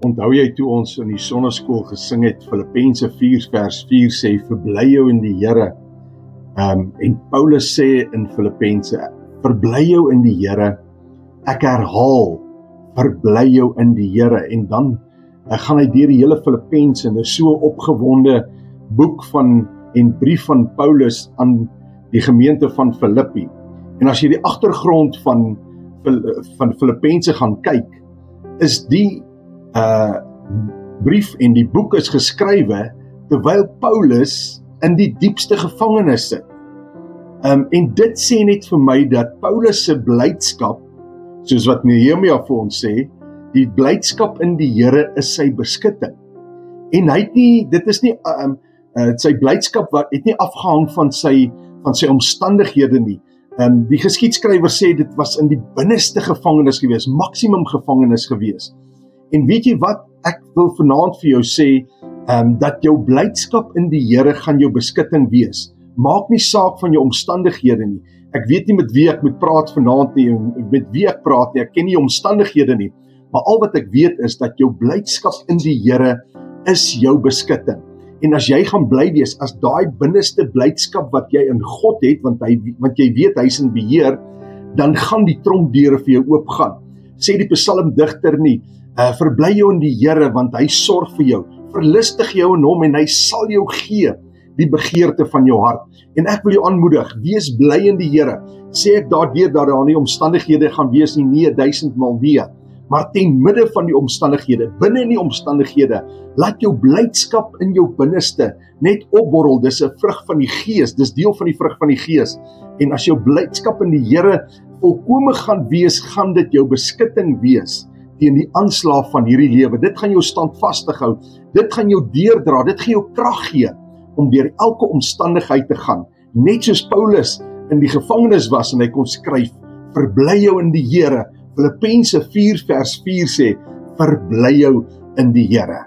Onthou jy toe ons in die sonneskool gesing het, Filippense 4 vers 4 sê, verbly jou in die Here. En Paulus sê in Filippense, verbly jou in die Here. Ek herhaal, verbly jou in die Here. En dan gaan hy deur die hele Filippense, en dit is so 'n opgewonde boek en brief van Paulus aan die gemeente van Filippi. En as jy die agtergrond van Filippense gaan kyk, is die brief en die boek is geskrywe terwyl Paulus in die diepste gevangenis sit. En dit sê net vir my dat Paulus se blydskap, soos wat Nehemia vir ons sê, die blydskap in die Here is sy beskutting. En hy het nie, dit is nie sy blydskap wat het nie afgehang van sy omstandighede nie. Die geskiedskrywer sê dit was in die binneste gevangenis gewees, maksimum gevangenis gewees. En weet jy wat, ek wil vanaand vir jou sê, dat jou blydskap in die Here gaan jou beskutting wees. Maak nie saak van jou omstandighede nie. Ek weet nie met wie ek moet praat vanaand nie, met wie ek praat nie, ek ken nie omstandighede nie, maar al wat ek weet is dat jou blydskap in die Here is jou beskutting. En as jy gaan bly wees, as daai binneste blydskap wat jy in God het, want jy weet hy is in beheer, dan gaan die trompdeure vir jou oopgaan. Sê die psalmdigter nie, verbly jou in die Here, want hy sorg vir jou. Verlustig jou in hom en hy sal jou gee die begeerte van jou hart. En ek wil jou aanmoedig, wees bly in die Here. Sê ek daardeur dat daar nie omstandighede gaan wees nie, nee, 1000-mal nee. Maar ten midde van die omstandighede, binne in die omstandighede, laat jou blydskap in jou binneste net opborrel. Dis 'n vrug van die Gees, dis deel van die vrug van die Gees. En as jou blydskap in die Here volkome gaan wees, gaan dit jou beskutting wees teen die aanslag van hierdie lewe. Dit gaan jou standvastig hou, dit gaan jou deurdra, dit gaan jou krag gee om deur elke omstandigheid te gaan. Net soos Paulus in die gevangenis was en hy kon skryf, verbly jou in die Here. Filippense 4 vers 4 sê, verbly jou in die Here.